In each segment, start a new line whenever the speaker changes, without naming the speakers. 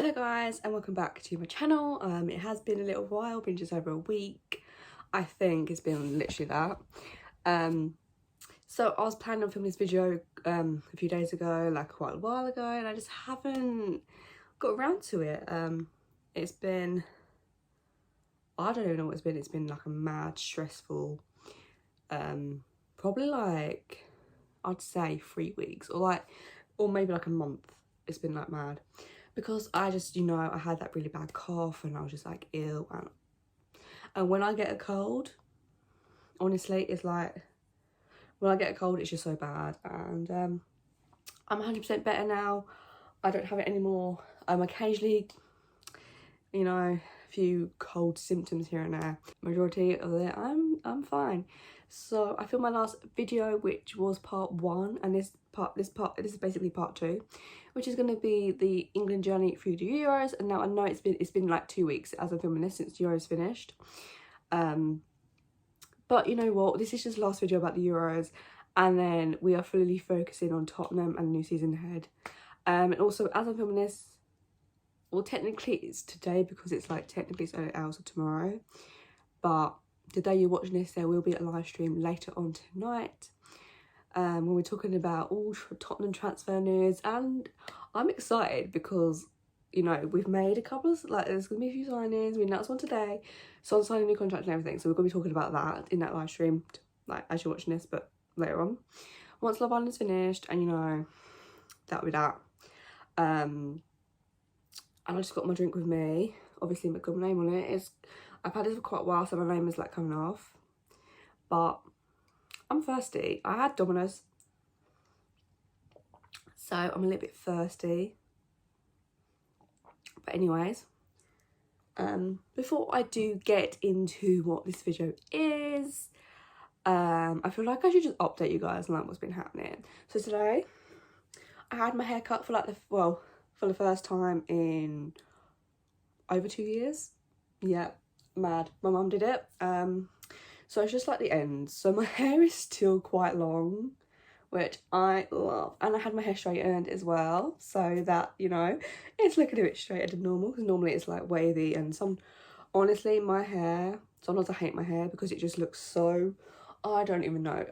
Hello guys, and welcome back to my channel. It has been a little while, been just over a week. I think it's been literally that. So I was planning on filming this video a few days ago, like quite a while ago, and I just haven't got around to it. It's been, I don't even know what it's been. It's been like a mad, stressful, probably like, I'd say 3 weeks or maybe like a month. It's been like mad. Because I just, you know, I had that really bad cough and I was just like ill. And when I get a cold, honestly, it's like, when I get a cold, it's just so bad. And I'm 100% better now. I don't have it anymore. Occasionally, you know, a few cold symptoms here and there. Majority of it, I'm fine. So I filmed my last video, which was part 1, and this is basically part 2, which is going to be the England journey through the Euros. And now I know it's been like 2 weeks as I'm filming this since the Euros finished. But you know what? This is just the last video about the Euros, and then we are fully focusing on Tottenham and the new season ahead. And also, as I'm filming this, well, technically it's today because it's like technically it's 8 hours of tomorrow, but the day you're watching this, there will be a live stream later on tonight when we're talking about all Tottenham transfer news. And I'm excited because, you know, we've made a couple of, like, there's going to be a few signings. We announced one today, so I'm signing a new contract and everything, so we're going to be talking about that in that live stream, like, as you're watching this, but later on. Once Love Island's finished, and, you know, that'll be that. And I just got my drink with me. Obviously, my good name on it. I've had this for quite a while, so my name is like coming off. But I'm thirsty. I had Domino's, so I'm a little bit thirsty. But anyways, before I do get into what this video is, I feel like I should just update you guys on like what's been happening. So today, I had my hair cut for like for the first time in over 2 years. Yeah, mad. My mum did it. So it's just like the ends. So my hair is still quite long, which I love. And I had my hair straightened as well, so that, you know, it's looking a bit straighter than normal, because normally it's like wavy. And honestly, my hair, sometimes I hate my hair because it just looks so, I don't even know.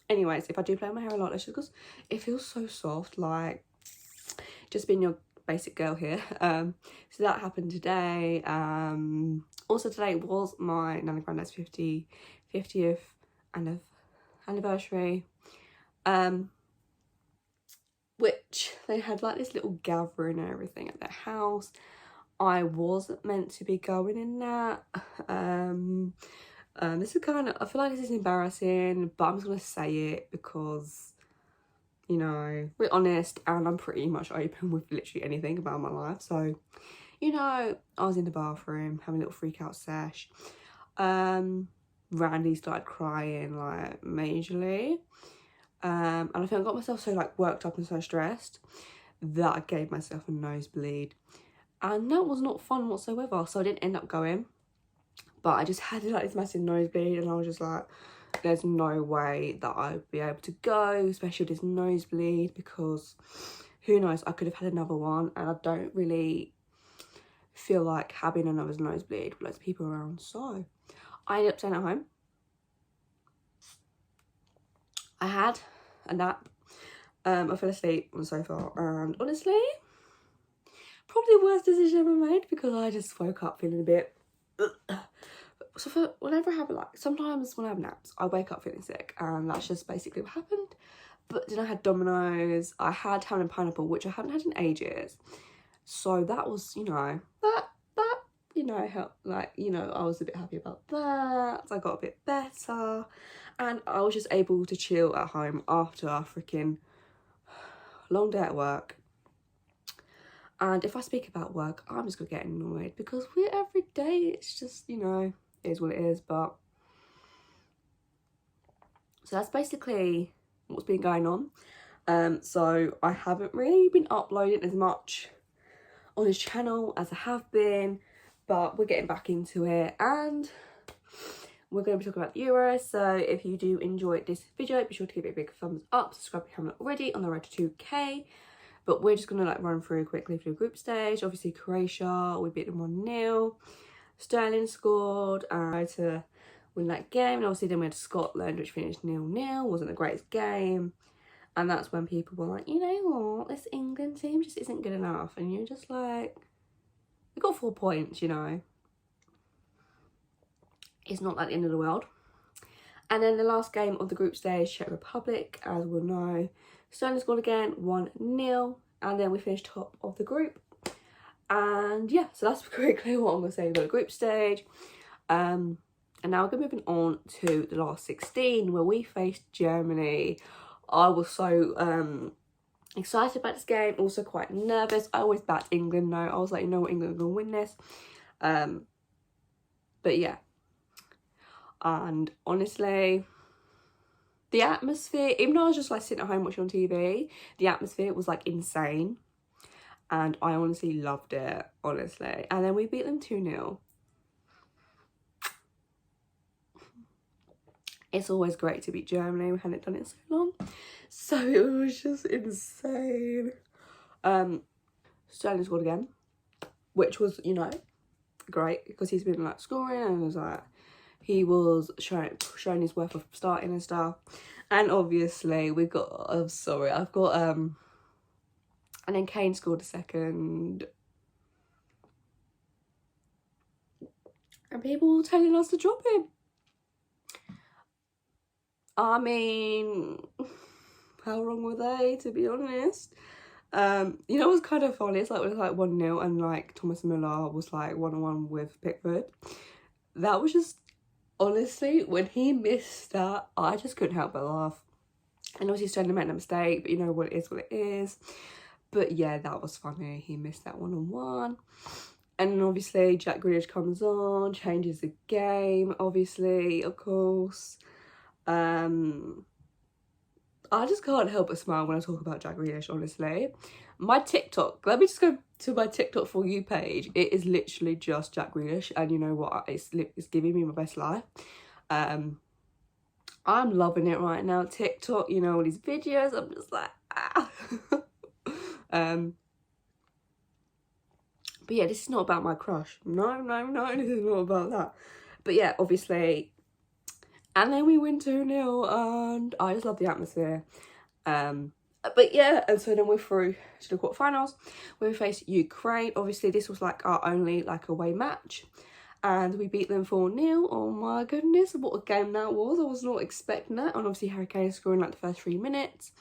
Anyways, if I do play with my hair a lot, it's just because it feels so soft, like just being your basic girl here. So that happened today. Also today was my Nan and Grandad's 50th anniversary, which they had like this little gathering and everything at their house. I wasn't meant to be going in that. This is kind of, I feel like this is embarrassing, but I'm just gonna say it because, you know, we're honest and I'm pretty much open with literally anything about my life. So, you know, I was in the bathroom having a little freak out sesh. Randy started crying like majorly. And I think I got myself so like worked up and so stressed that I gave myself a nosebleed. And that was not fun whatsoever. So I didn't end up going. But I just had like this massive nosebleed, and I was just like, there's no way that I'd be able to go, especially with this nosebleed, because who knows, I could have had another one, and I don't really feel like having another nosebleed with loads of people around. So I ended up staying at home. I had a nap. I fell asleep on the sofa, and honestly, probably the worst decision I ever made, because I just woke up feeling a bit so whenever I have sometimes when I have naps, I wake up feeling sick, and that's just basically what happened. But then I had Domino's, I had ham and pineapple, which I haven't had in ages. So that was, you know, that you know, helped, like, you know, I was a bit happy about that. I got a bit better, and I was just able to chill at home after a freaking long day at work. And if I speak about work, I'm just gonna get annoyed, because we're every day, it's just, you know, it is what it is. But so that's basically what's been going on. So I haven't really been uploading as much on this channel as I have been, but we're getting back into it, and we're going to be talking about the Euros. So if you do enjoy this video, be sure to give it a big thumbs up, subscribe if you haven't already, on the road to 2k. but we're just gonna like run through quickly for the group stage. Obviously Croatia, we beat them 1-0. Sterling scored to win that game, and obviously then we had Scotland, which finished 0-0. Wasn't the greatest game, and that's when people were like, you know what, this England team just isn't good enough, and you're just like, we got 4 points, you know, it's not like the end of the world. And then the last game of the group stage, Czech Republic, as we'll know, Sterling scored again, 1-0, and then we finished top of the group. And yeah, so that's quickly what I'm going to say about the group stage. And now we're moving on to the last 16, where we faced Germany. I was so excited about this game, also quite nervous. I always backed England though. I was like, you know what, England are going to win this. But yeah. And honestly, the atmosphere, even though I was just like sitting at home watching on TV, the atmosphere was like insane. And I honestly loved it, honestly. And then we beat them 2-0. It's always great to beat Germany. We hadn't done it so long. So it was just insane. Sterling scored again, which was, you know, great, because he's been like scoring, and it was like, he was showing his worth of starting and stuff. And obviously we got, I'm sorry, I've got and then Kane scored a second, and people were telling us to drop him. I mean, how wrong were they, to be honest? You know, it was kind of funny. It's like, it was like 1-0, and like Thomas Muller was like 1-1 with Pickford. That was just, honestly, when he missed that, I just couldn't help but laugh. And obviously Sterling made a mistake, but you know what it is. But yeah, that was funny. He missed that 1-on-1. And then obviously Jack Grealish comes on, changes the game, obviously, of course. I just can't help but smile when I talk about Jack Grealish, honestly. My TikTok, let me just go to my TikTok For You page. It is literally just Jack Grealish, and you know what? It's giving me my best life. I'm loving it right now. TikTok, you know, all these videos, I'm just like, ah. But yeah, this is not about my crush. No, this is not about that. But yeah, obviously. And then we win 2-0, and I just love the atmosphere. But yeah, and so then we're through to the quarterfinals, where we face Ukraine. Obviously, this was like our only like away match, and we beat them 4-0. Oh my goodness, what a game that was! I was not expecting that. And obviously, Harry Kane scoring like the first 3 minutes,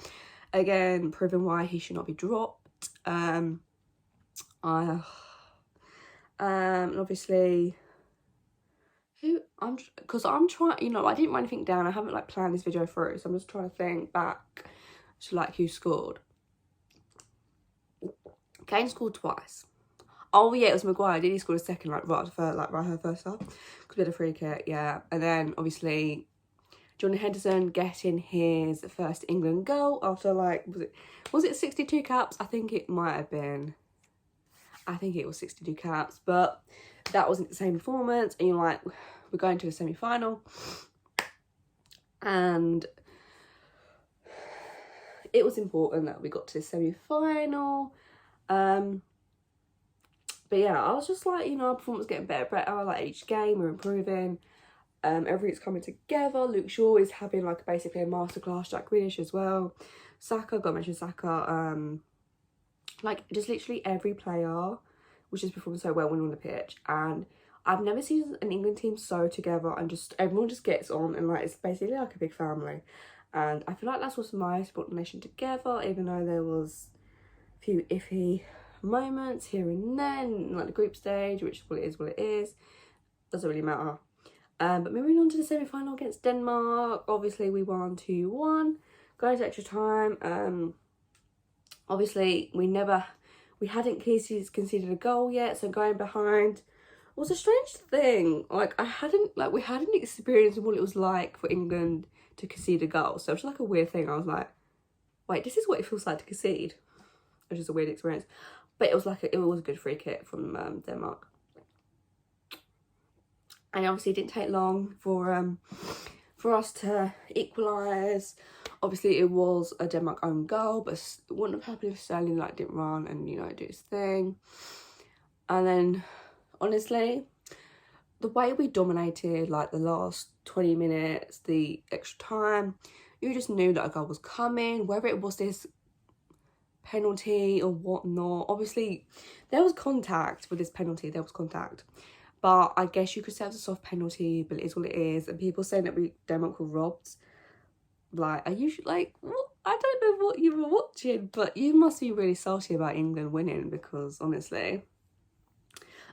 again proving why he should not be dropped. And obviously, because I'm trying, you know, I didn't write anything down. I haven't like planned this video through, so I'm just trying to think back to like who scored. Kane scored twice. Oh yeah, it was Maguire. Did he score a second, like right her first half? Because we had a free kick, yeah. And then obviously Johnny Henderson getting his first England goal after like, was it 62 caps? I think it might have been. I think it was 62 caps, but that wasn't the same performance. And you're like, we're going to the semi-final, and it was important that we got to the semi-final. But yeah, I was just like, you know, our performance was getting better, like each game we're improving. Everything's coming together. Luke Shaw is having like basically a masterclass. Jack Grealish as well. Saka, gotta mention Saka. Like just literally every player was just performing so well when on the pitch, and I've never seen an England team so together, and just everyone just gets on, and like it's basically like a big family. And I feel like that's what's nice, brought the nation together, even though there was a few iffy moments here and then, like the group stage, which is what it is. Doesn't really matter. But moving on to the semi-final against Denmark, obviously we won 2-1, going to extra time. Obviously we hadn't conceded a goal yet, so going behind was a strange thing. Like we hadn't experienced what it was like for England to concede a goal, so it was like a weird thing. I was like, wait, this is what it feels like to concede, which is a weird experience. But it was like it was a good free kick from Denmark. And obviously it didn't take long for us to equalise. Obviously, it was a Denmark own goal, but it wouldn't have happened if Sterling like didn't run and, you know, do his thing. And then, honestly, the way we dominated like the last 20 minutes, the extra time, you just knew that a goal was coming, whether it was this penalty or whatnot. Obviously, there was contact with this penalty, there was contact. But I guess you could say it was a soft penalty, but it is what it is. And people saying that Denmark were robbed. Like, are you like, what? I don't know what you were watching, but you must be really salty about England winning, because honestly.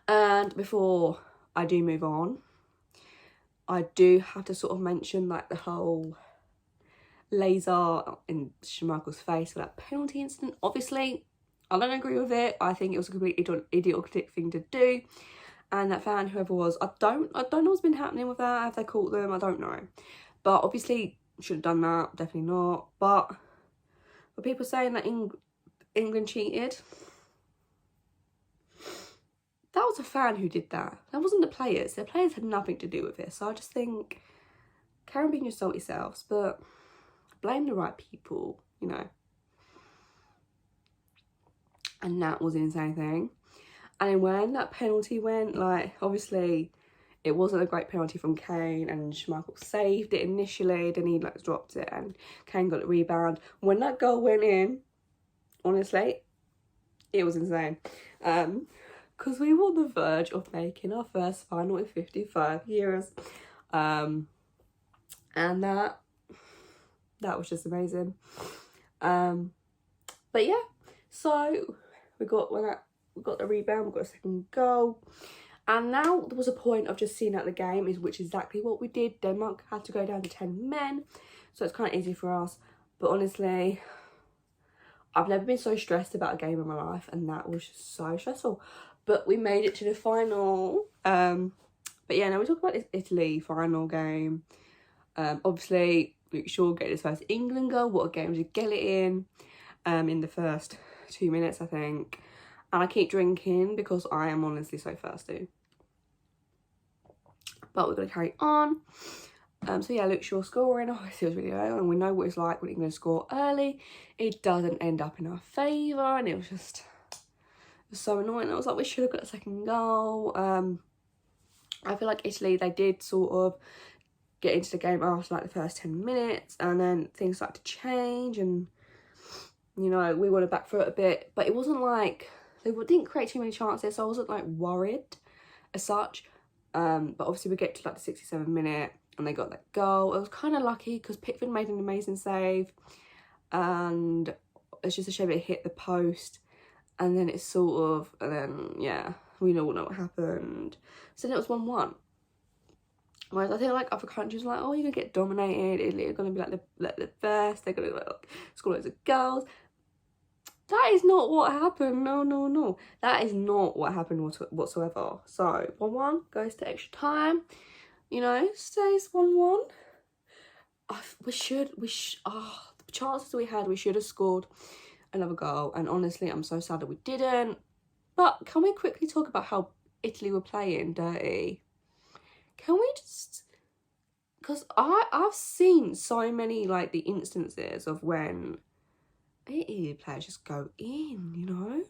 And before I do move on, I do have to sort of mention like the whole laser in Schmeichel's face for that penalty incident. Obviously, I don't agree with it. I think it was a complete idiotic thing to do. And that fan, whoever was, I don't know what's been happening with that. Have they caught them? I don't know. But obviously, should have done that. Definitely not. But for people saying that England cheated, that was a fan who did that. That wasn't the players. The players had nothing to do with it. So I just think, carry on being your salty selves, but blame the right people, you know. And that was the insane thing. And then when that penalty went, like, obviously, it wasn't a great penalty from Kane, and Schmeichel saved it initially, then he, like, dropped it, and Kane got the rebound. When that goal went in, honestly, it was insane. Because we were on the verge of making our first final in 55 years. And that was just amazing. But yeah, so we got the rebound, we got a second goal, and now there was a point of just seeing out the game, which is exactly what we did. Denmark had to go down to 10 men, so it's kind of easy for us. But honestly, I've never been so stressed about a game in my life, and that was just so stressful. But we made it to the final. But yeah, now we talk about this Italy final game. Obviously, Luke Shaw getting his first England goal. What a game to get it in the first 2 minutes, I think. And I keep drinking because I am honestly so thirsty. But we're going to carry on. So yeah, Luke Shaw scoring. Obviously, it was really early, and we know what it's like when England score early. It doesn't end up in our favour, and it was just so annoying. I was like, we should have got a second goal. I feel like Italy, they did sort of get into the game after like the first 10 minutes, and then things started to change, and you know, we went back for it a bit, but it wasn't like, they didn't create too many chances, so I wasn't like worried as such. But obviously we get to like the 67th minute and they got that goal. It was kind of lucky because Pickford made an amazing save, and it's just a shame it hit the post, and then it's sort of, and then yeah, we all know what happened. So then it was 1-1. Whereas I think like other countries are like, oh, you're gonna get dominated, Italy are gonna be like the best, they're gonna like score loads of goals. That is not what happened. No. That is not what happened whatsoever. So 1-1 goes to extra time. You know, stays 1-1. The chances we had, we should have scored another goal. And honestly, I'm so sad that we didn't. But can we quickly talk about how Italy were playing dirty? Can we just... Because I've seen so many, like, the instances of when Italy players just go in, you know?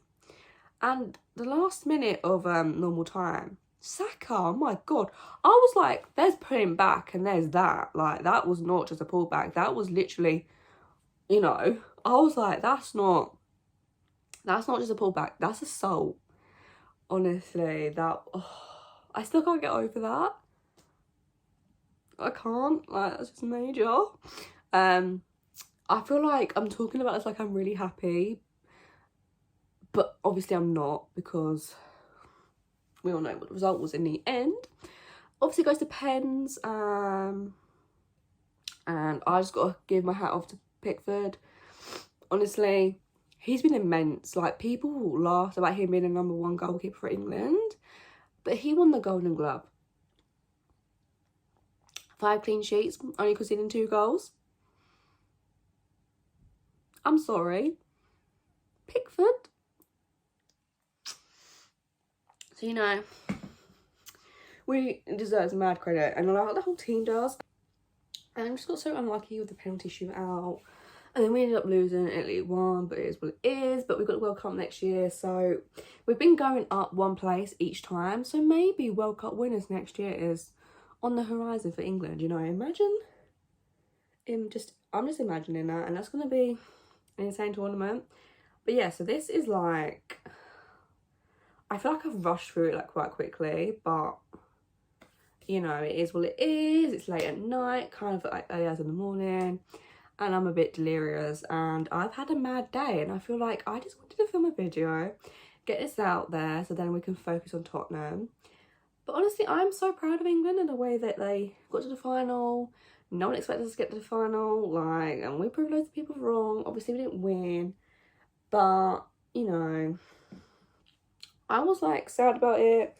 And the last minute of normal time, Saka, oh my God. I was like, there's putting back and there's that. Like, that was not just a pullback. That was literally, you know, I was like, that's not just a pullback. That's assault. Honestly, I still can't get over that. I can't. Like, that's just major. I feel like I'm talking about this like I'm really happy, but obviously I'm not, because we all know what the result was in the end. Obviously it goes to pens, and I just got to give my hat off to Pickford. Honestly, he's been immense. Like, people laughed about him being the #1 goalkeeper for England, but he won the Golden Glove. 5 clean sheets, only conceding 2 goals. I'm sorry. Pickford. So, you know, we deserve mad credit, and the whole team does. and just got so unlucky with the penalty shootout. And then we ended up losing at League One, but it is what it is. But we've got the World Cup next year, so we've been going up one place each time. So maybe World Cup winners next year is on the horizon for England, you know. Imagine, I'm just imagining that, and that's going to be an insane tournament. But yeah, so this is like, I feel like I've rushed through it like quite quickly, but you know, it is what it is. It's late at night, kind of like early hours in the morning, and I'm a bit delirious, and I've had a mad day, and I feel like I just wanted to film a video, get this out there, so then we can focus on Tottenham. But honestly, I'm so proud of England in the way that they got to the final. No one expected us to get to the final, like, and we proved loads of people wrong. Obviously, we didn't win, but you know, I was like sad about it.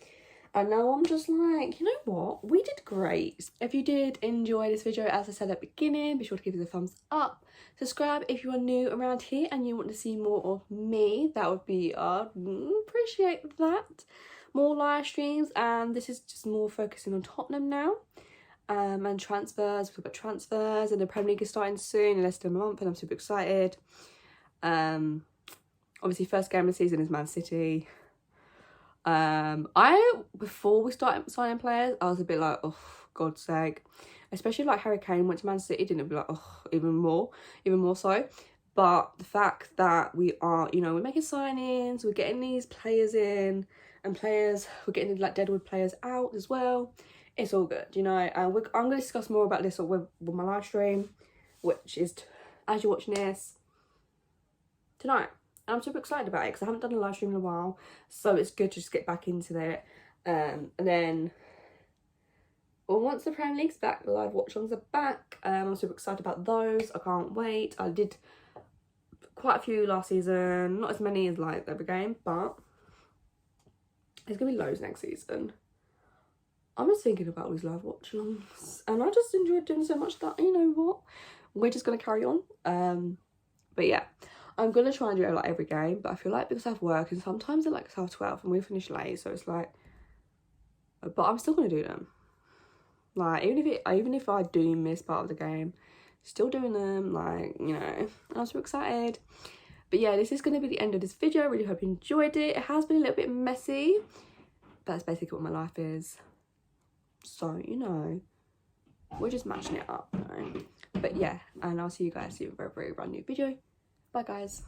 And now I'm just like, you know what? We did great. If you did enjoy this video, as I said at the beginning, be sure to give it a thumbs up. Subscribe if you are new around here and you want to see more of me. That would be, appreciate that. More live streams, and this is just more focusing on Tottenham now. And transfers. We've got transfers, and the Premier League is starting soon in less than a month, and I'm super excited. Obviously, first game of the season is Man City. Before we started signing players, I was a bit like, oh, God's sake. Especially like Harry Kane went to Man City, didn't it? Be like, oh, even more so. But the fact that we are, you know, we're making signings, we're getting these players in, and we're getting like Deadwood players out as well. It's all good, you know. And I'm going to discuss more about this with my live stream, which is, as you're watching this, tonight. I'm super excited about it because I haven't done a live stream in a while, so it's good to just get back into it. And then, well, once the Premier League's back, the live watch-alongs are back. I'm super excited about those. I can't wait. I did quite a few last season, not as many as like every game, but there's gonna be loads next season. I'm just thinking about all these live watch-alongs, and I just enjoyed doing so much that, you know what, we're just gonna carry on. But yeah, I'm going to try and do it like every game, but I feel like because I have work and sometimes they're like 12 and we finish late, so it's like, but I'm still going to do them. Like, even if I do miss part of the game, still doing them, like, you know, I'm so excited. But yeah, this is going to be the end of this video. I really hope you enjoyed it. It has been a little bit messy, but that's basically what my life is. So, you know, we're just matching it up, you know? But yeah, and I'll see you guys in a very, very brand new video. Bye guys.